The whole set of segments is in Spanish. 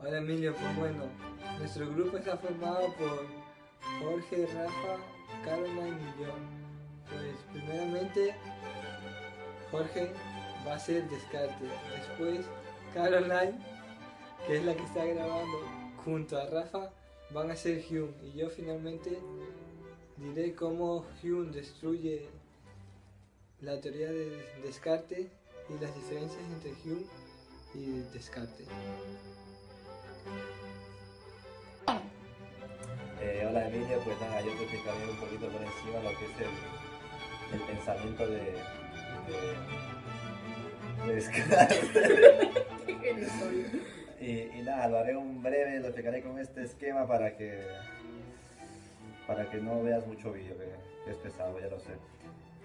Hola Emilio, pues bueno, nuestro grupo está formado por Jorge, Rafa, Caroline y yo. Pues primeramente Jorge va a ser Descartes, después Caroline, que es la que está grabando, junto a Rafa van a ser Hume y yo finalmente diré cómo Hume destruye la teoría de Descartes y las diferencias entre Hume y Descartes. Hola Emilia, pues nada, yo te explicaré un poquito por encima lo que es el pensamiento de Descartes. Y nada, lo haré un breve, lo explicaré con este esquema para que no veas mucho vídeo, que es pesado, ya lo sé.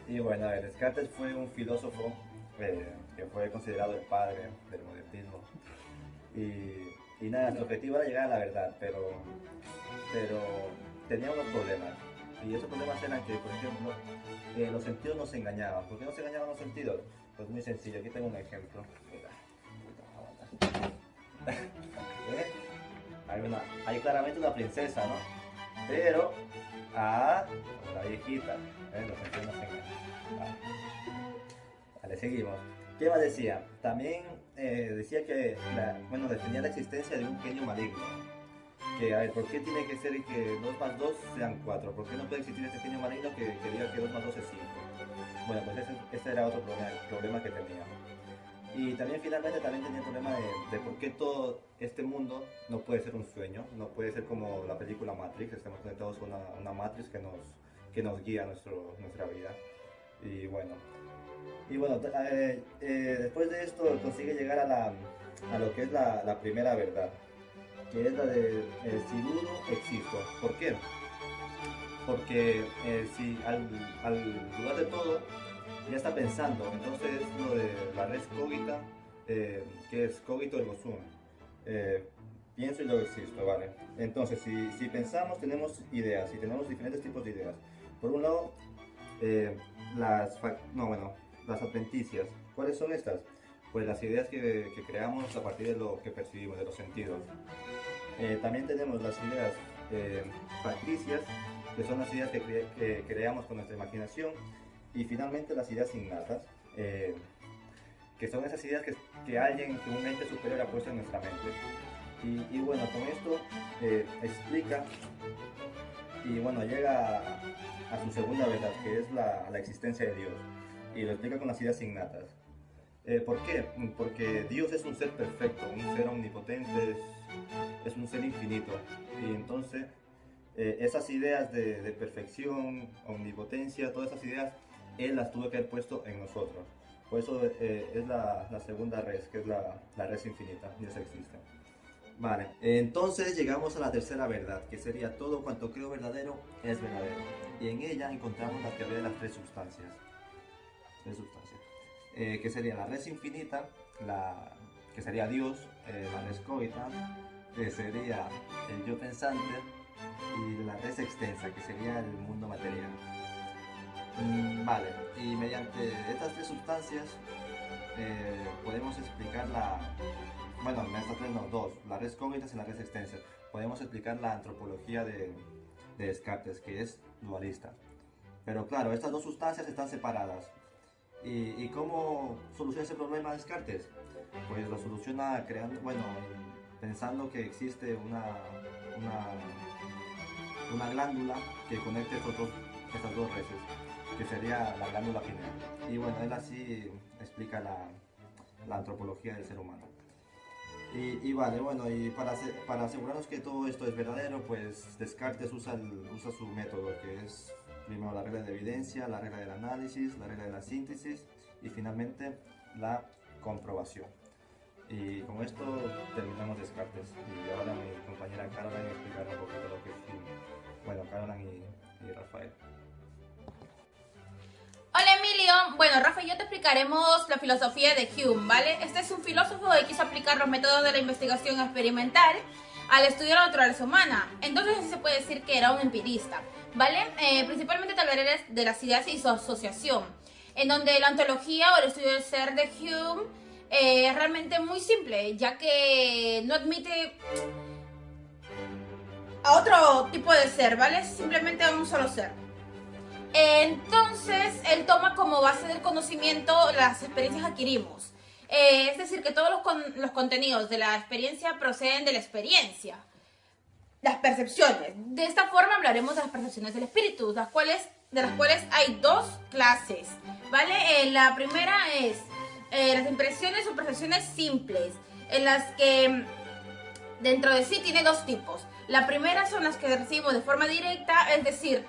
Y bueno, a ver, Descartes fue un filósofo que fue considerado el padre del modernismo. Y nada, su objetivo era llegar a la verdad, pero tenía unos problemas. Y esos problemas eran que, por ejemplo, los sentidos nos engañaban. ¿Por qué nos engañaban los sentidos? Pues muy sencillo, aquí tengo un ejemplo. Mira. ¿Eh? Hay claramente una princesa, ¿no? Pero la viejita, los sentidos nos engañan. Vale, seguimos. ¿Qué más decía? También decía que, defendía la existencia de un genio maligno. Que, a ver, ¿por qué tiene que ser que 2 más 2 sean 4? ¿Por qué no puede existir este genio maligno que diga que 2 más 2 es 5? Bueno, pues ese era otro problema que tenía. Y también finalmente también tenía el problema de por qué todo este mundo no puede ser un sueño, no puede ser como la película Matrix, estamos conectados con una Matrix que nos guía nuestra vida. Y bueno, después de esto consigue llegar a lo que es la primera verdad, que es la de si dudo, existo. ¿Por qué? Porque si al dudar de todo, ya está pensando. Entonces lo de la res cogita, que es cogito ergo sum. Pienso y luego existo, ¿vale? Entonces, si pensamos, tenemos ideas, y tenemos diferentes tipos de ideas. Por un lado, las adventicias. ¿Cuáles son estas? Pues las ideas que creamos a partir de lo que percibimos, de los sentidos. También tenemos las ideas facticias, que son las ideas que creamos con nuestra imaginación. Y finalmente las ideas innatas, que son esas ideas que un ente superior ha puesto en nuestra mente. Y bueno, con esto explica y bueno, llega a su segunda verdad, que es la existencia de Dios. Y lo explica con las ideas innatas. ¿Por qué? Porque Dios es un ser perfecto, un ser omnipotente, es un ser infinito. Y entonces esas ideas de perfección, omnipotencia, todas esas ideas, Él las tuvo que haber puesto en nosotros. Por eso es la segunda res, que es la res infinita, y esa existe. Vale, entonces llegamos a la tercera verdad, que sería todo cuanto creo verdadero es verdadero. Y en ella encontramos la teoría de las tres sustancias. Que sería la res infinita, que sería Dios, la res cogita, que sería el yo pensante, y la res extensa, que sería el mundo material. Vale, y mediante estas tres sustancias podemos explicar estas tres no, dos, la res cogita y la res extensa. Podemos explicar la antropología de Descartes, que es dualista. Pero claro, estas dos sustancias están separadas. ¿Y cómo soluciona ese problema Descartes? Pues lo soluciona pensando que existe una glándula que conecte estas dos reses, que sería la glándula pineal. Y bueno, él así explica la antropología del ser humano. Y para asegurarnos que todo esto es verdadero, pues Descartes usa su método, que es primero la regla de evidencia, la regla del análisis, la regla de la síntesis y finalmente la comprobación. Y con esto terminamos Descartes. Y ahora mi compañera Caroline explicará un poquito lo que es Hume. Bueno, Caroline y Rafael. Hola Emilio, bueno Rafa y yo te explicaremos la filosofía de Hume, ¿vale? Este es un filósofo que quiso aplicar los métodos de la investigación experimental al estudio de la naturaleza humana. Entonces así se puede decir que era un empirista, ¿vale? Principalmente te hablaré de las ideas y su asociación, en donde la ontología o el estudio del ser de Hume es realmente muy simple, ya que no admite a otro tipo de ser, ¿vale? Simplemente a un solo ser. Entonces, él toma como base del conocimiento las experiencias que adquirimos. Es decir, que todos los contenidos de la experiencia proceden de la experiencia. Las percepciones. De esta forma hablaremos de las percepciones del espíritu, de las cuales hay dos clases, ¿vale? La primera es las impresiones o percepciones simples, en las que dentro de sí tiene dos tipos. La primera son las que recibimos de forma directa, es decir,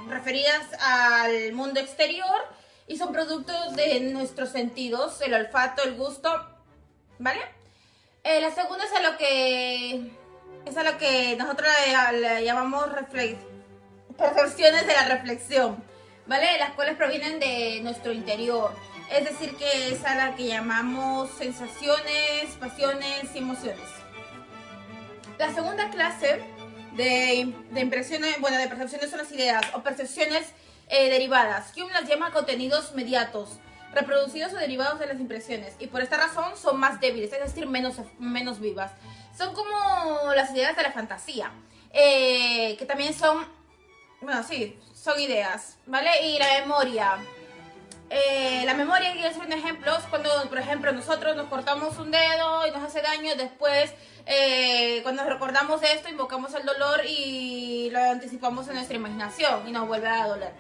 referidas al mundo exterior y son productos de nuestros sentidos, el olfato, el gusto, ¿vale? La segunda es a lo que nosotros le llamamos percepciones de la reflexión, ¿vale? Las cuales provienen de nuestro interior, es decir, que es a la que llamamos sensaciones, pasiones y emociones. La segunda clase de impresiones, bueno, de percepciones son las ideas o percepciones derivadas. Hume las llama contenidos mediatos, reproducidos o derivados de las impresiones, y por esta razón son más débiles, es decir, menos vivas. Son como las ideas de la fantasía, que también son, bueno, sí, son ideas, ¿vale? Y la memoria. La memoria, quiero hacer un ejemplo, es cuando, por ejemplo, nosotros nos cortamos un dedo y nos hace daño, después, cuando nos recordamos de esto, invocamos el dolor y lo anticipamos en nuestra imaginación y nos vuelve a doler.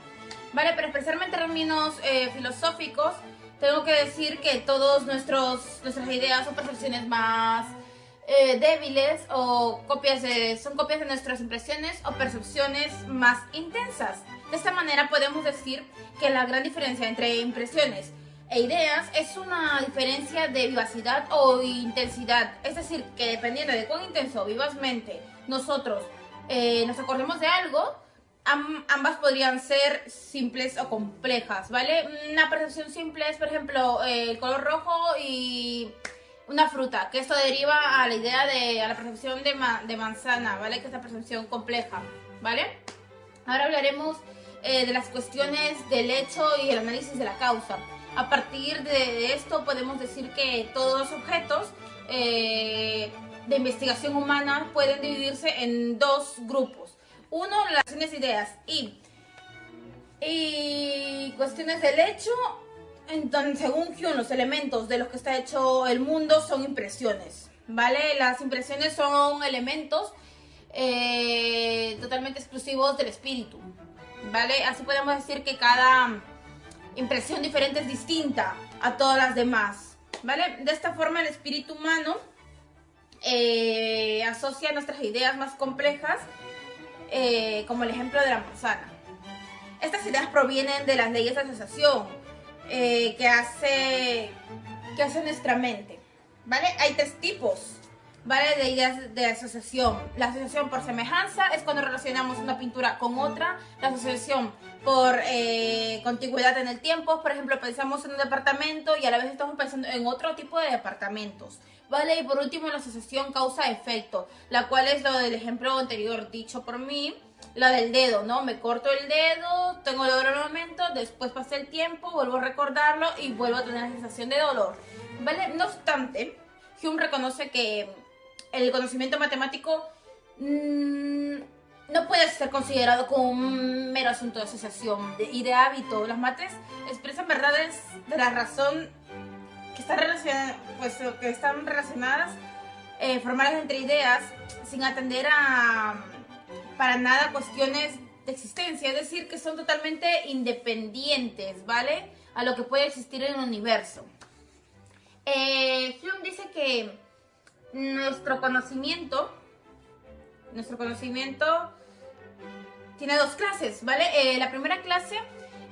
Vale, pero especialmente en términos filosóficos, tengo que decir que todas nuestras ideas o percepciones más débiles o son copias de nuestras impresiones o percepciones más intensas. De esta manera podemos decir que la gran diferencia entre impresiones e ideas es una diferencia de vivacidad o intensidad. Es decir, que dependiendo de cuán intenso o vivazmente nosotros nos acordemos de algo, ambas podrían ser simples o complejas, ¿vale? Una percepción simple es, por ejemplo, el color rojo y una fruta, que esto deriva a la idea a la percepción de manzana, ¿vale? Que es la percepción compleja, ¿vale? Ahora hablaremos de las cuestiones del hecho y el análisis de la causa. A partir de esto podemos decir que todos los objetos de investigación humana pueden dividirse en dos grupos. Uno, las cuestiones de ideas y cuestiones del hecho. Entonces, según Hume, los elementos de los que está hecho el mundo son impresiones, ¿vale? Las impresiones son elementos totalmente exclusivos del espíritu, ¿vale? Así podemos decir que cada impresión diferente es distinta a todas las demás, ¿vale? De esta forma el espíritu humano asocia nuestras ideas más complejas, como el ejemplo de la manzana. Estas ideas provienen de las leyes de asociación que hace nuestra mente, ¿vale? Hay tres tipos, ¿vale? De ideas de asociación. La asociación por semejanza es cuando relacionamos una pintura con otra. La asociación por contigüidad en el tiempo, por ejemplo, pensamos en un departamento y a la vez estamos pensando en otro tipo de departamentos, ¿vale? Y por último, la asociación causa-efecto, la cual es lo del ejemplo anterior dicho por mí, la del dedo, ¿no? Me corto el dedo, tengo dolor en un momento, después pasa el tiempo, vuelvo a recordarlo y vuelvo a tener la sensación de dolor, ¿vale? No obstante, Hume reconoce que el conocimiento matemático no puede ser considerado como un mero asunto de asociación y de hábito. Las mates expresan verdades de la razón que están relacionadas, formales entre ideas, sin atender para nada cuestiones de existencia, es decir, que son totalmente independientes, ¿vale? A lo que puede existir en el universo. Hume dice que nuestro conocimiento tiene dos clases, ¿vale? La primera clase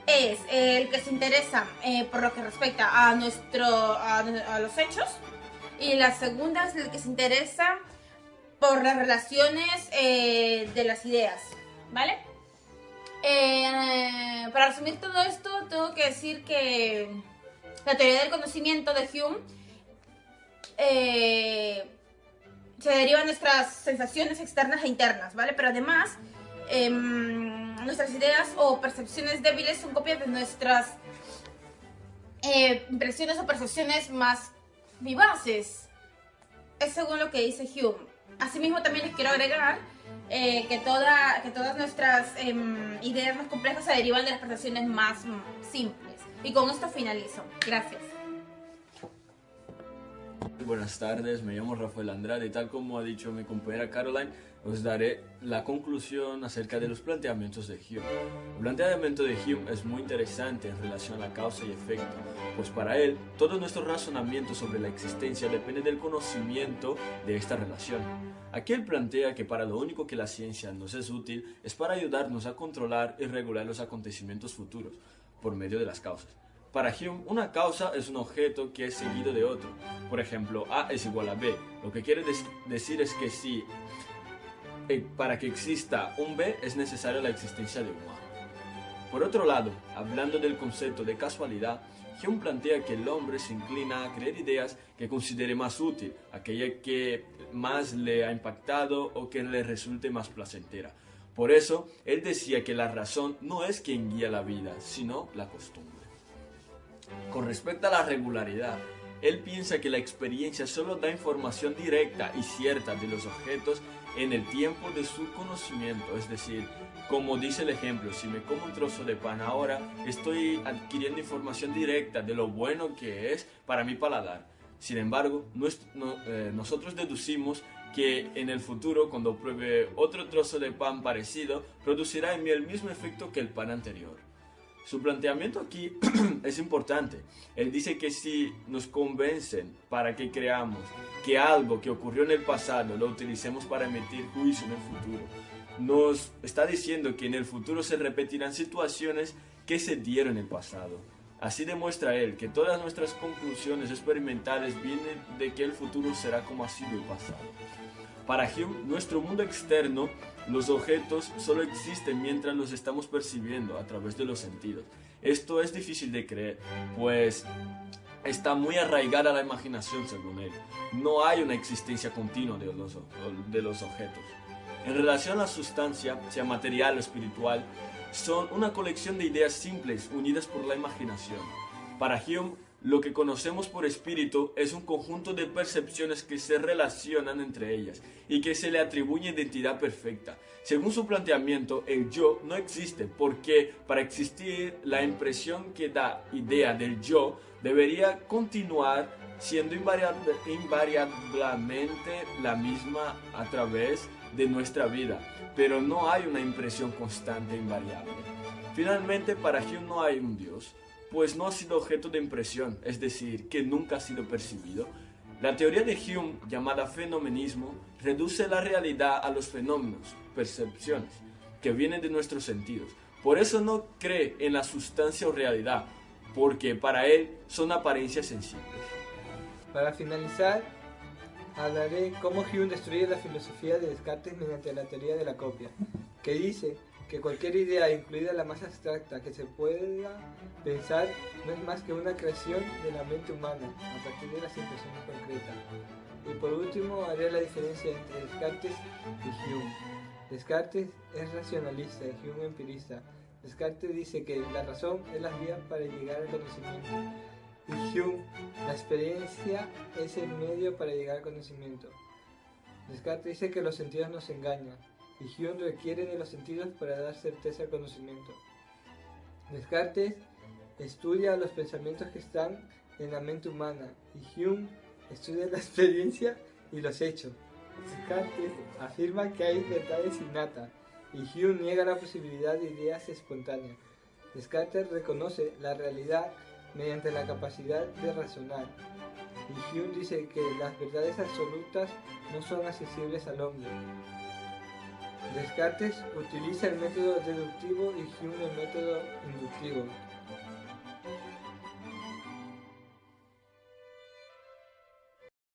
es el que se interesa por lo que respecta a los hechos, y la segunda es el que se interesa por las relaciones de las ideas, ¿vale? Para resumir todo esto, tengo que decir que la teoría del conocimiento de Hume se deriva de nuestras sensaciones externas e internas, ¿vale? Pero además, nuestras ideas o percepciones débiles son copias de nuestras impresiones o percepciones más vivaces. Es según lo que dice Hume. Asimismo, también les quiero agregar que todas nuestras ideas más complejas se derivan de las percepciones más simples. Y con esto finalizo. Gracias. Buenas tardes, me llamo Rafael Andrade y tal como ha dicho mi compañera Caroline, os daré la conclusión acerca de los planteamientos de Hume. El planteamiento de Hume es muy interesante en relación a la causa y efecto, pues para él todo nuestro razonamiento sobre la existencia depende del conocimiento de esta relación. Aquí él plantea que para lo único que la ciencia nos es útil es para ayudarnos a controlar y regular los acontecimientos futuros por medio de las causas. Para Hume, una causa es un objeto que es seguido de otro. Por ejemplo, A es igual a B. Lo que quiere decir es que si para que exista un B es necesaria la existencia de un A. Por otro lado, hablando del concepto de casualidad, Hume plantea que el hombre se inclina a creer ideas que considere más útil, aquella que más le ha impactado o que le resulte más placentera. Por eso, él decía que la razón no es quien guía la vida, sino la costumbre. Con respecto a la regularidad, él piensa que la experiencia solo da información directa y cierta de los objetos en el tiempo de su conocimiento, es decir, como dice el ejemplo, si me como un trozo de pan ahora, estoy adquiriendo información directa de lo bueno que es para mi paladar. Sin embargo, nosotros deducimos que en el futuro, cuando pruebe otro trozo de pan parecido, producirá en mí el mismo efecto que el pan anterior. Su planteamiento aquí es importante. Él dice que si nos convencen para que creamos que algo que ocurrió en el pasado lo utilicemos para emitir juicio en el futuro, nos está diciendo que en el futuro se repetirán situaciones que se dieron en el pasado. Así demuestra él que todas nuestras conclusiones experimentales vienen de que el futuro será como ha sido el pasado. Para Hume, nuestro mundo externo, los objetos solo existen mientras los estamos percibiendo a través de los sentidos. Esto es difícil de creer, pues está muy arraigada a la imaginación según él. No hay una existencia continua de los objetos. En relación a la sustancia, sea material o espiritual, son una colección de ideas simples unidas por la imaginación. Para Hume, lo que conocemos por espíritu es un conjunto de percepciones que se relacionan entre ellas y que se le atribuye identidad perfecta. Según su planteamiento, el yo no existe porque para existir la impresión que da idea del yo debería continuar siendo invariablemente la misma a través de nuestra vida, pero no hay una impresión constante e invariable. Finalmente, para Hume no hay un Dios, pues no ha sido objeto de impresión, es decir, que nunca ha sido percibido. La teoría de Hume, llamada fenomenismo, reduce la realidad a los fenómenos, percepciones, que vienen de nuestros sentidos. Por eso no cree en la sustancia o realidad, porque para él son apariencias sensibles. Para finalizar, hablaré cómo Hume destruye la filosofía de Descartes mediante la teoría de la copia, que dice que cualquier idea, incluida la más abstracta que se pueda pensar, no es más que una creación de la mente humana a partir de las impresiones concretas. Y por último, haré la diferencia entre Descartes y Hume. Descartes es racionalista y Hume empirista. Descartes dice que la razón es la vía para llegar al conocimiento y Hume, la experiencia es el medio para llegar al conocimiento. Descartes dice que los sentidos nos engañan y Hume requiere de los sentidos para dar certeza al conocimiento. Descartes estudia los pensamientos que están en la mente humana y Hume estudia la experiencia y los hechos. Descartes afirma que hay verdades innatas y Hume niega la posibilidad de ideas espontáneas. Descartes reconoce la realidad mediante la capacidad de razonar y Hume dice que las verdades absolutas no son accesibles al hombre. Descartes utiliza el método deductivo y Hume el método inductivo.